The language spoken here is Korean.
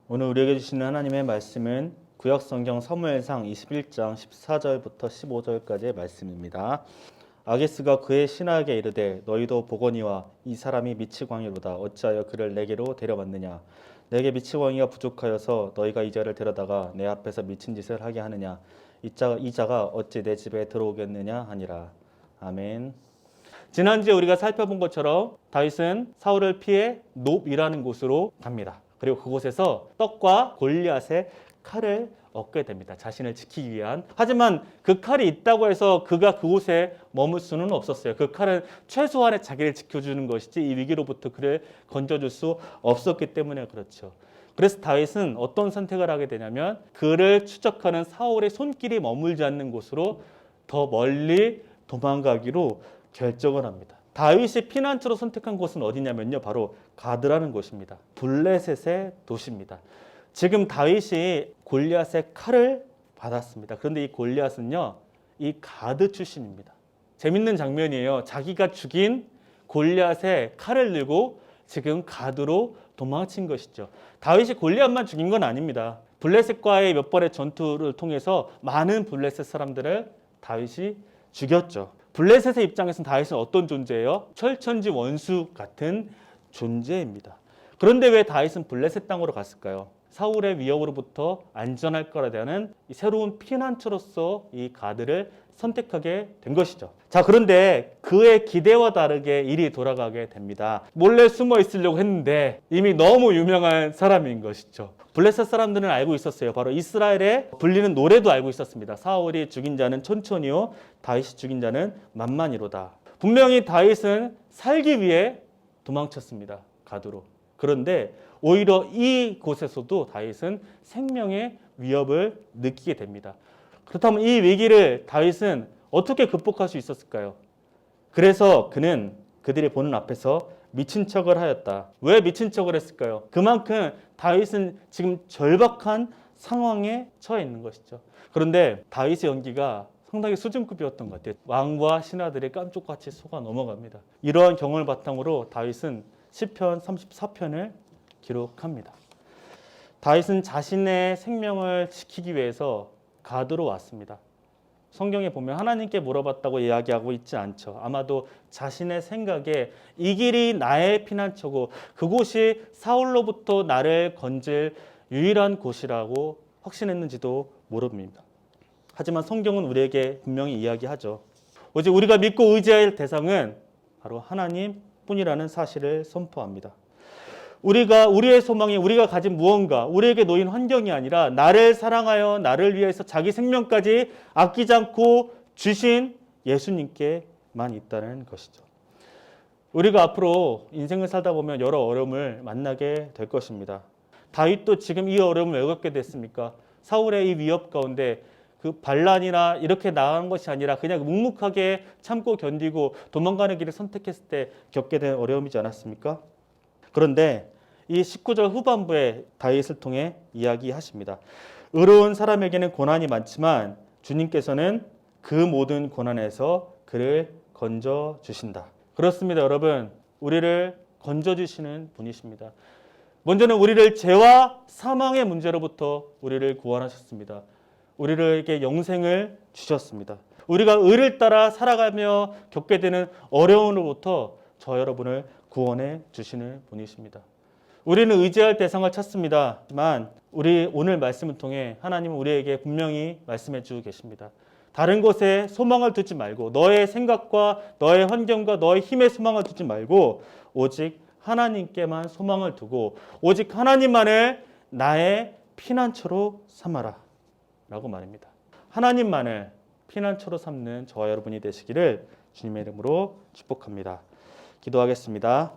오늘 우리에게 주시는 하나님의 말씀은 구약성경 사무엘상 21장 14절부터 15절까지의 말씀입니다. 아기스가 그의 신하에게 이르되 너희도 보거니와 이 사람이 미치광이로다. 어찌하여 그를 내게로 데려왔느냐. 내게 미치광이가 부족하여서 너희가 이 자를 데려다가 내 앞에서 미친 짓을 하게 하느냐. 이 자가 어찌 내 집에 들어오겠느냐 하니라. 아멘. 지난주에 우리가 살펴본 것처럼 다윗은 사울을 피해 놉이라는 곳으로 갑니다. 그리고 그곳에서 떡과 골리앗의 칼을 얻게 됩니다. 자신을 지키기 위한. 하지만 그 칼이 있다고 해서 그가 그곳에 머물 수는 없었어요. 그 칼은 최소한의 자기를 지켜주는 것이지 이 위기로부터 그를 건져줄 수 없었기 때문에 그렇죠. 그래서 다윗은 어떤 선택을 하게 되냐면 그를 추적하는 사울의 손길이 머물지 않는 곳으로 더 멀리 도망가기로 결정을 합니다. 다윗이 피난처로 선택한 곳은 어디냐면요, 바로 가드라는 곳입니다. 블레셋의 도시입니다. 지금 다윗이 골리앗의 칼을 받았습니다. 그런데 이 골리앗은요, 이 가드 출신입니다. 재밌는 장면이에요. 자기가 죽인 골리앗의 칼을 들고 지금 가드로 도망친 것이죠. 다윗이 골리앗만 죽인 건 아닙니다. 블레셋과의 몇 번의 전투를 통해서 많은 블레셋 사람들을 다윗이 죽였죠. 블레셋의 입장에서는 다윗은 어떤 존재예요? 철천지 원수 같은 존재입니다. 그런데 왜 다윗은 블레셋 땅으로 갔을까요? 사울의 위협으로부터 안전할 거라는 새로운 피난처로서 이 가드를 선택하게 된 것이죠. 자, 그런데 그의 기대와 다르게 일이 돌아가게 됩니다. 몰래 숨어 있으려고 했는데 이미 너무 유명한 사람인 것이죠. 블레셋 사람들은 알고 있었어요. 바로 이스라엘에 불리는 노래도 알고 있었습니다. 사울이 죽인 자는 천천히요, 다윗이 죽인 자는 만만히로다. 분명히 다윗은 살기 위해 도망쳤습니다. 가드로. 그런데 오히려 이곳에서도 다윗은 생명의 위협을 느끼게 됩니다. 그렇다면 이 위기를 다윗은 어떻게 극복할 수 있었을까요? 그래서 그는 그들이 보는 앞에서 미친 척을 하였다. 왜 미친 척을 했을까요? 그만큼 다윗은 지금 절박한 상황에 처해 있는 것이죠. 그런데 다윗의 연기가 상당히 수준급이었던 것 같아요. 왕과 신하들이 깜짝같이 속아 넘어갑니다. 이러한 경험을 바탕으로 다윗은 시편 34편을 기록합니다. 다윗은 자신의 생명을 지키기 위해서 가드로 왔습니다. 성경에 보면 하나님께 물어봤다고 이야기하고 있지 않죠. 아마도 자신의 생각에 이 길이 나의 피난처고 그곳이 사울로부터 나를 건질 유일한 곳이라고 확신했는지도 모릅니다. 하지만 성경은 우리에게 분명히 이야기하죠. 오직 우리가 믿고 의지할 대상은 바로 하나님뿐이라는 사실을 선포합니다. 우리의 소망이 우리가 가진 무언가, 우리에게 놓인 환경이 아니라 나를 사랑하여 나를 위해서 자기 생명까지 아끼지 않고 주신 예수님께만 있다는 것이죠. 우리가 앞으로 인생을 살다 보면 여러 어려움을 만나게 될 것입니다. 다윗도 지금 이 어려움을 왜 겪게 됐습니까? 사울의 이 위협 가운데 그 반란이나 이렇게 나간 것이 아니라 그냥 묵묵하게 참고 견디고 도망가는 길을 선택했을 때 겪게 된 어려움이지 않았습니까? 그런데 이 19절 후반부에 다윗을 통해 이야기하십니다. 의로운 사람에게는 고난이 많지만 주님께서는 그 모든 고난에서 그를 건져주신다. 그렇습니다, 여러분. 우리를 건져주시는 분이십니다. 먼저는 우리를 죄와 사망의 문제로부터 우리를 구원하셨습니다. 우리에게 영생을 주셨습니다. 우리가 의를 따라 살아가며 겪게 되는 어려움으로부터 저 여러분을 구원해 주시는 분이십니다. 우리는 의지할 대상을 찾습니다만 우리 오늘 말씀을 통해 하나님은 우리에게 분명히 말씀해 주고 계십니다. 다른 것에 소망을 두지 말고 너의 생각과 너의 환경과 너의 힘에 소망을 두지 말고 오직 하나님께만 소망을 두고 오직 하나님만을 나의 피난처로 삼아라 라고 말입니다. 하나님만을 피난처로 삼는 저와 여러분이 되시기를 주님의 이름으로 축복합니다. 기도하겠습니다.